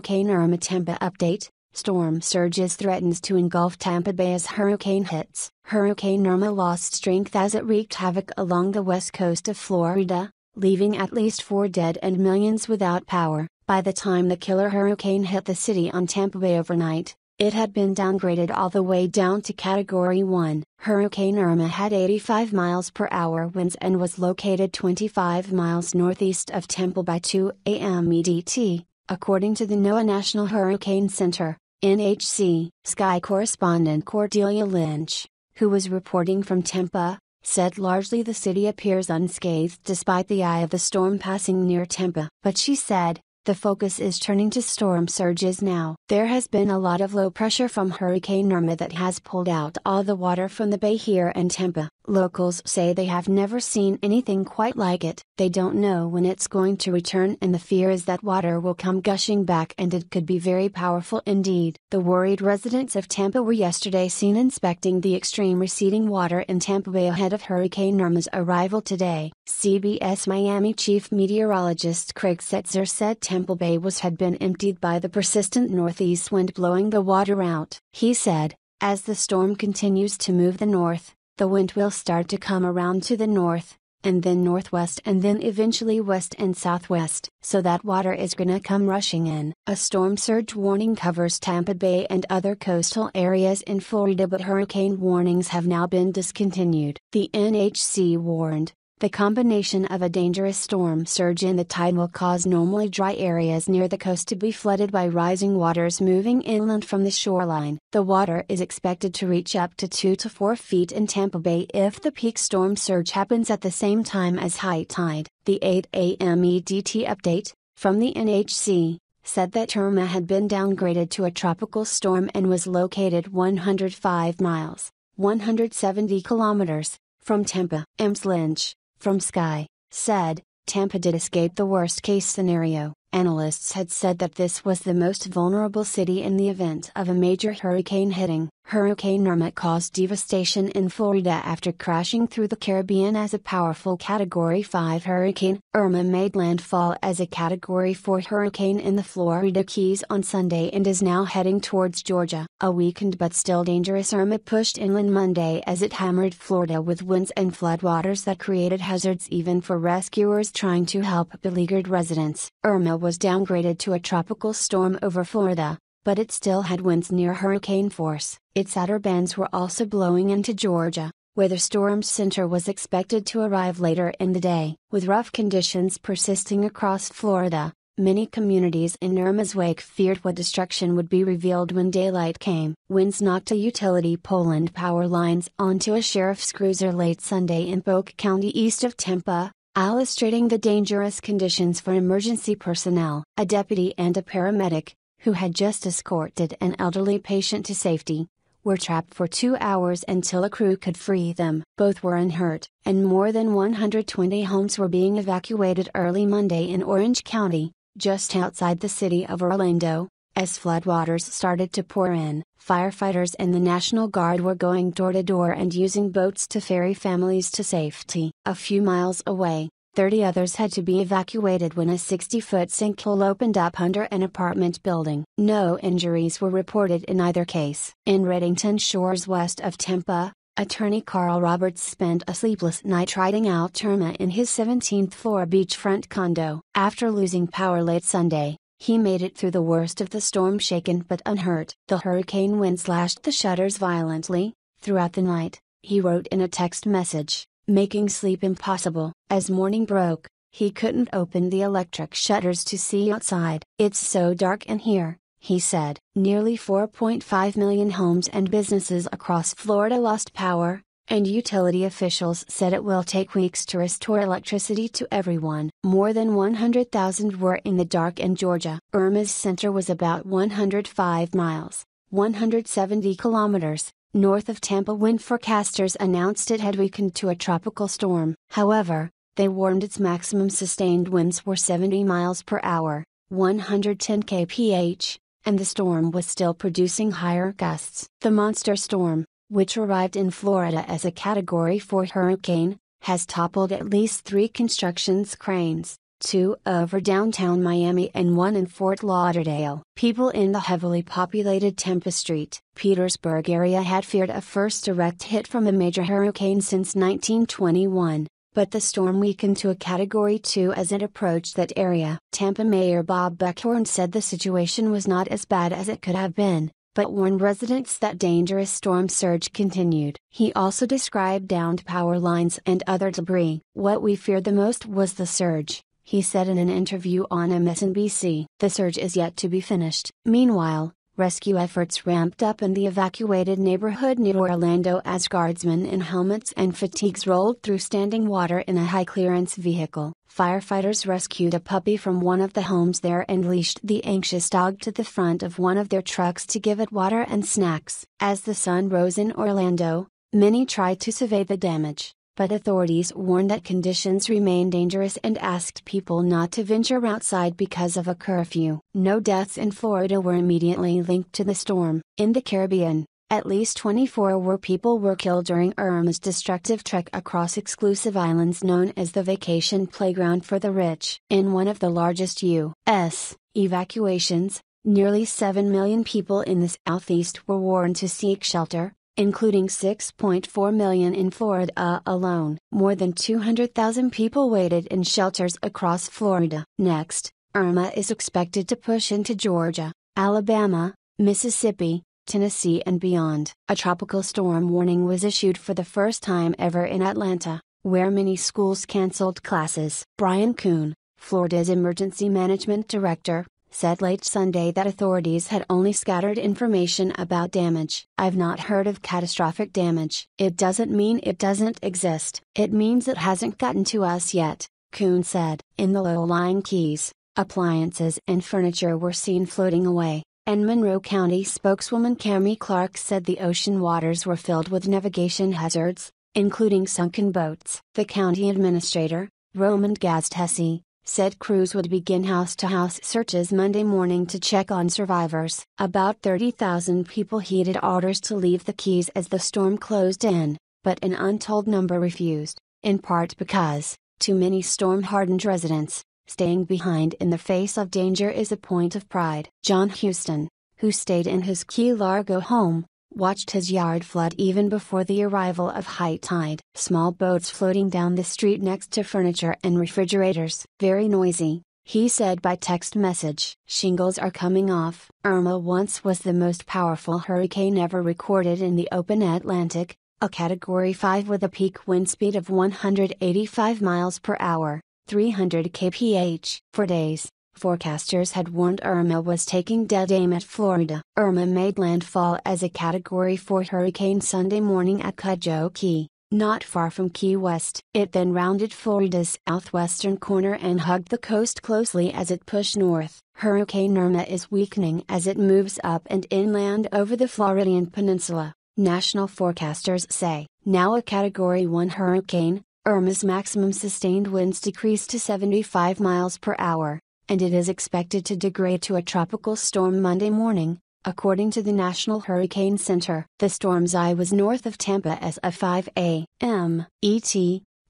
Hurricane Irma Tampa update. Storm surges threatens to engulf Tampa Bay as hurricane hits. Hurricane Irma lost strength as it wreaked havoc along the west coast of Florida, leaving at least 4 dead and millions without power. By the time the killer hurricane hit the city on Tampa Bay overnight, it had been downgraded all the way down to Category 1. Hurricane Irma had 85 miles per hour winds and was located 25 miles northeast of Tampa by 2 a.m. EDT, according to the NOAA National Hurricane Center, NHC. Sky correspondent Cordelia Lynch, who was reporting from Tampa, said largely the city appears unscathed despite the eye of the storm passing near Tampa. But she said, the focus is turning to storm surges now. There has been a lot of low pressure from Hurricane Irma that has pulled out all the water from the bay here in Tampa. Locals say they have never seen anything quite like it. They don't know when it's going to return, and the fear is that water will come gushing back and it could be very powerful indeed. The worried residents of Tampa were yesterday seen inspecting the extreme receding water in Tampa Bay ahead of Hurricane Irma's arrival today. CBS Miami chief meteorologist Craig Setzer said Tampa Bay had been emptied by the persistent northeast wind blowing the water out. He said, as the storm continues to move the north, the wind will start to come around to the north, and then northwest, and then eventually west and southwest. So that water is gonna come rushing in. A storm surge warning covers Tampa Bay and other coastal areas in Florida, but hurricane warnings have now been discontinued. The NHC warned, the combination of a dangerous storm surge and the tide will cause normally dry areas near the coast to be flooded by rising waters moving inland from the shoreline. The water is expected to reach up to 2 to 4 feet in Tampa Bay if the peak storm surge happens at the same time as high tide. The 8 a.m. EDT update, from the NHC, said that Irma had been downgraded to a tropical storm and was located 105 miles, 170 kilometers, from Tampa. Ms. Lynch, from Sky, said, Tampa did escape the worst-case scenario. Analysts had said that this was the most vulnerable city in the event of a major hurricane hitting. Hurricane Irma caused devastation in Florida after crashing through the Caribbean as a powerful Category 5 hurricane. Irma made landfall as a Category 4 hurricane in the Florida Keys on Sunday and is now heading towards Georgia. A weakened but still dangerous Irma pushed inland Monday as it hammered Florida with winds and floodwaters that created hazards even for rescuers trying to help beleaguered residents. Irma was downgraded to a tropical storm over Florida, but it still had winds near hurricane force. Its outer bands were also blowing into Georgia, where the storm's center was expected to arrive later in the day. With rough conditions persisting across Florida, many communities in Irma's wake feared what destruction would be revealed when daylight came. Winds knocked a utility pole and power lines onto a sheriff's cruiser late Sunday in Polk County east of Tampa, illustrating the dangerous conditions for emergency personnel. A deputy and a paramedic, who had just escorted an elderly patient to safety, were trapped for 2 hours until a crew could free them. Both were unhurt, and more than 120 homes were being evacuated early Monday in Orange County, just outside the city of Orlando, as floodwaters started to pour in. Firefighters and the National Guard were going door to door and using boats to ferry families to safety. A few miles away, 30 others had to be evacuated when a 60-foot sinkhole opened up under an apartment building. No injuries were reported in either case. In Reddington Shores west of Tampa, attorney Carl Roberts spent a sleepless night riding out Irma in his 17th-floor beachfront condo. After losing power late Sunday, he made it through the worst of the storm shaken but unhurt. The hurricane wind slashed the shutters violently throughout the night, he wrote in a text message, making sleep impossible. As morning broke, he couldn't open the electric shutters to see outside. It's so dark in here, he said. Nearly 4.5 million homes and businesses across Florida lost power, and utility officials said it will take weeks to restore electricity to everyone. More than 100,000 were in the dark in Georgia. Irma's center was about 105 miles, 170 kilometers, north of Tampa when forecasters announced it had weakened to a tropical storm. However, they warned its maximum sustained winds were 70 miles per hour, 110 kph, and the storm was still producing higher gusts. The monster storm, which arrived in Florida as a Category 4 hurricane, has toppled at least 3 construction cranes, 2 over downtown Miami and 1 in Fort Lauderdale. People in the heavily populated Tampa St. Petersburg area had feared a first direct hit from a major hurricane since 1921. But the storm weakened to a Category 2 as it approached that area. Tampa Mayor Bob Buckhorn said the situation was not as bad as it could have been, but warned residents that dangerous storm surge continued. He also described downed power lines and other debris. "What we feared the most was the surge," he said in an interview on MSNBC. "The surge is yet to be finished." Meanwhile, rescue efforts ramped up in the evacuated neighborhood near Orlando as guardsmen in helmets and fatigues rolled through standing water in a high-clearance vehicle. Firefighters rescued a puppy from one of the homes there and leashed the anxious dog to the front of one of their trucks to give it water and snacks. As the sun rose in Orlando, many tried to survey the damage, but authorities warned that conditions remain dangerous and asked people not to venture outside because of a curfew. No deaths in Florida were immediately linked to the storm. In the Caribbean, at least 24 people were killed during Irma's destructive trek across exclusive islands known as the vacation playground for the rich. In one of the largest U.S. evacuations, nearly 7 million people in the Southeast were warned to seek shelter, including 6.4 million in Florida alone. More than 200,000 people waited in shelters across Florida. Next, Irma is expected to push into Georgia, Alabama, Mississippi, Tennessee and beyond. A tropical storm warning was issued for the first time ever in Atlanta, where many schools canceled classes. Brian Kuhn, Florida's emergency management director, said late Sunday that authorities had only scattered information about damage. "I've not heard of catastrophic damage. It doesn't mean it doesn't exist. It means it hasn't gotten to us yet," Kuhn said. In the low-lying Keys, appliances and furniture were seen floating away, and Monroe County spokeswoman Cami Clark said the ocean waters were filled with navigation hazards, including sunken boats. The county administrator, Roman Gaztesi, said crews would begin house-to-house searches Monday morning to check on survivors. About 30,000 people heeded orders to leave the Keys as the storm closed in, but an untold number refused, in part because, to many storm-hardened residents, staying behind in the face of danger is a point of pride. John Houston, who stayed in his Key Largo home, watched his yard flood even before the arrival of high tide. Small boats floating down the street next to furniture and refrigerators. "Very noisy," he said by text message. "Shingles are coming off." Irma once was the most powerful hurricane ever recorded in the open Atlantic, a Category 5 with a peak wind speed of 185 miles per hour, 300 kph. For days, forecasters had warned Irma was taking dead aim at Florida. Irma made landfall as a Category 4 hurricane Sunday morning at Cudjoe Key, not far from Key West. It then rounded Florida's southwestern corner and hugged the coast closely as it pushed north. Hurricane Irma is weakening as it moves up and inland over the Floridian peninsula, national forecasters say. Now a Category 1 hurricane, Irma's maximum sustained winds decreased to 75 miles per hour, and it is expected to degrade to a tropical storm Monday morning, according to the National Hurricane Center. The storm's eye was north of Tampa as of 5 a.m. ET,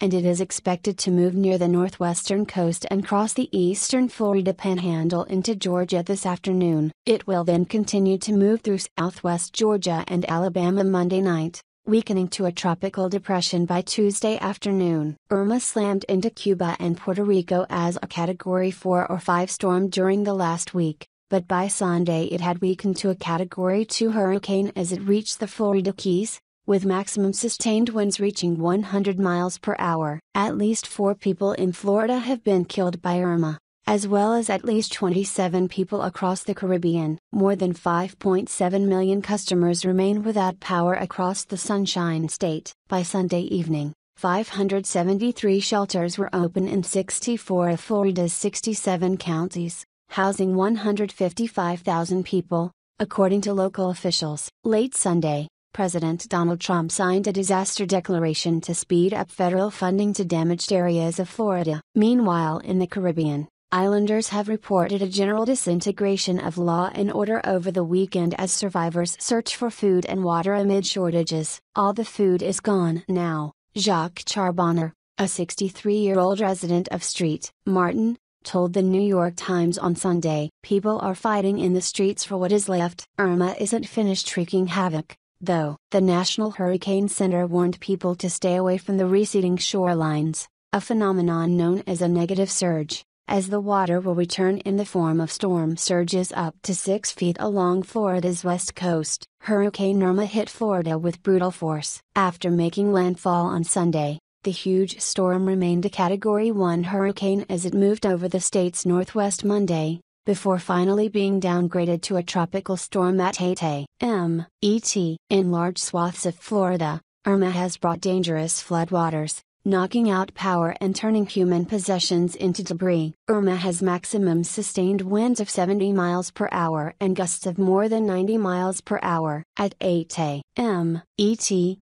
and it is expected to move near the northwestern coast and cross the eastern Florida panhandle into Georgia this afternoon. It will then continue to move through southwest Georgia and Alabama Monday night, weakening to a tropical depression by Tuesday afternoon. Irma slammed into Cuba and Puerto Rico as a Category 4 or 5 storm during the last week, but by Sunday it had weakened to a Category 2 hurricane as it reached the Florida Keys, with maximum sustained winds reaching 100 miles per hour. At least 4 people in Florida have been killed by Irma, as well as at least 27 people across the Caribbean. More than 5.7 million customers remain without power across the Sunshine State. By Sunday evening, 573 shelters were open in 64 of Florida's 67 counties, housing 155,000 people, according to local officials. Late Sunday, President Donald Trump signed a disaster declaration to speed up federal funding to damaged areas of Florida. Meanwhile, in the Caribbean, islanders have reported a general disintegration of law and order over the weekend as survivors search for food and water amid shortages. "All the food is gone now," Jacques Charbonner, a 63-year-old resident of St. Martin, told the New York Times on Sunday. People are fighting in the streets for what is left. Irma isn't finished wreaking havoc, though. The National Hurricane Center warned people to stay away from the receding shorelines, a phenomenon known as a negative surge, as the water will return in the form of storm surges up to 6 feet along Florida's west coast. Hurricane Irma hit Florida with brutal force. After making landfall on Sunday, the huge storm remained a Category 1 hurricane as it moved over the state's northwest Monday, before finally being downgraded to a tropical storm at 8 a.m. ET. In large swaths of Florida, Irma has brought dangerous floodwaters, knocking out power and turning human possessions into debris. Irma has maximum sustained winds of 70 miles per hour and gusts of more than 90 miles per hour. At 8 a.m. ET,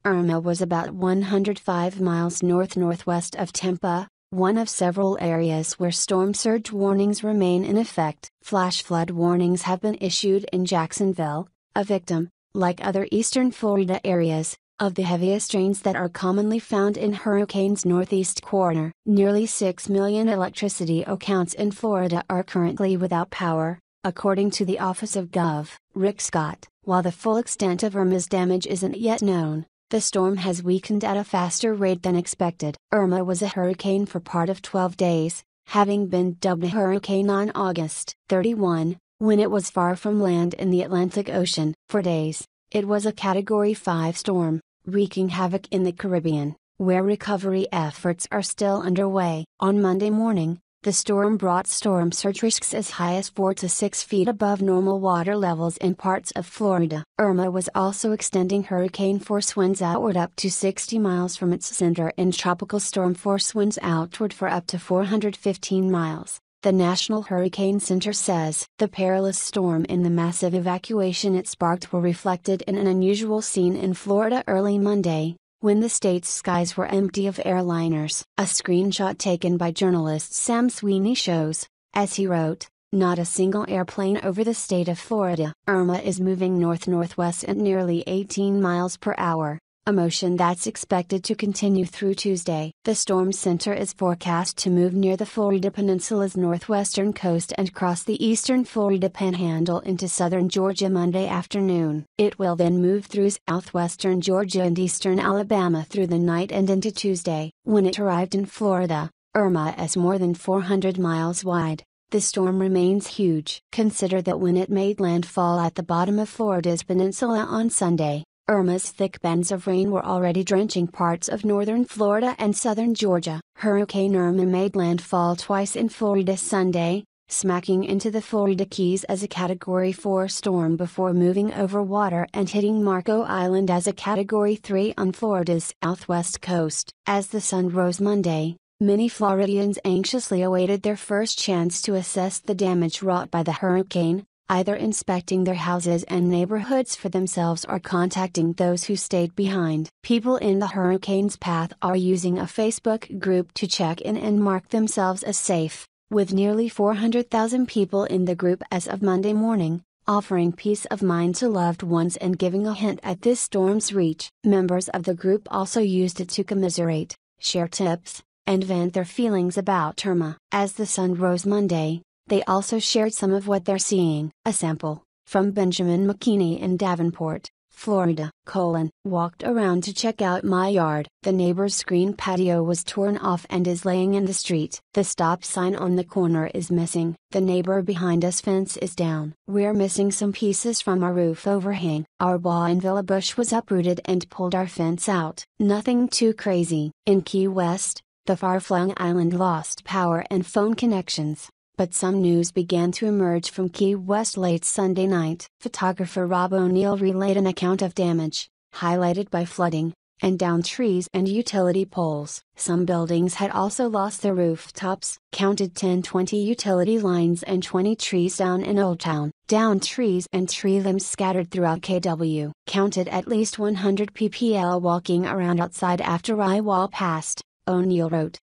Irma was about 105 miles north-northwest of Tampa, one of several areas where storm surge warnings remain in effect. Flash flood warnings have been issued in Jacksonville, a victim, like other eastern Florida areas, of the heaviest rains that are commonly found in hurricane's northeast corner. Nearly 6 million electricity accounts in Florida are currently without power, according to the Office of Gov. Rick Scott. While the full extent of Irma's damage isn't yet known, the storm has weakened at a faster rate than expected. Irma was a hurricane for part of 12 days, having been dubbed a hurricane on August 31, when it was far from land in the Atlantic Ocean. For days, it was a Category 5 storm, wreaking havoc in the Caribbean, where recovery efforts are still underway. On Monday morning, the storm brought storm surge risks as high as 4 to 6 feet above normal water levels in parts of Florida. Irma was also extending hurricane force winds outward up to 60 miles from its center and tropical storm force winds outward for up to 415 miles. The National Hurricane Center says the perilous storm and the massive evacuation it sparked were reflected in an unusual scene in Florida early Monday, when the state's skies were empty of airliners. A screenshot taken by journalist Sam Sweeney shows, as he wrote, "Not a single airplane over the state of Florida." Irma is moving north-northwest at nearly 18 miles per hour, a motion that's expected to continue through Tuesday. The storm center is forecast to move near the Florida Peninsula's northwestern coast and cross the eastern Florida Panhandle into southern Georgia Monday afternoon. It will then move through southwestern Georgia and eastern Alabama through the night and into Tuesday. When it arrived in Florida, Irma is more than 400 miles wide. The storm remains huge. Consider that when it made landfall at the bottom of Florida's peninsula on Sunday, Irma's thick bands of rain were already drenching parts of northern Florida and southern Georgia. Hurricane Irma made landfall twice in Florida Sunday, smacking into the Florida Keys as a Category 4 storm before moving over water and hitting Marco Island as a Category 3 on Florida's southwest coast. As the sun rose Monday, many Floridians anxiously awaited their first chance to assess the damage wrought by the hurricane, either inspecting their houses and neighborhoods for themselves or contacting those who stayed behind. People in the hurricane's path are using a Facebook group to check in and mark themselves as safe, with nearly 400,000 people in the group as of Monday morning, offering peace of mind to loved ones and giving a hint at this storm's reach. Members of the group also used it to commiserate, share tips, and vent their feelings about Irma. As the sun rose Monday, they also shared some of what they're seeing. A sample, from Benjamin McKinney in Davenport, Florida. Walked around to check out my yard. The neighbor's screen patio was torn off and is laying in the street. The stop sign on the corner is missing. The neighbor behind us fence is down. We're missing some pieces from our roof overhang. Our bougainvillea bush was uprooted and pulled our fence out. Nothing too crazy. In Key West, the far-flung island lost power and phone connections. But some news began to emerge from Key West late Sunday night. Photographer Rob O'Neill relayed an account of damage, highlighted by flooding, and downed trees and utility poles. Some buildings had also lost their rooftops. Counted 10-20 utility lines and 20 trees down in Old Town. Downed trees and tree limbs scattered throughout KW. Counted at least 100 ppl walking around outside after Rye Wall passed, O'Neill wrote.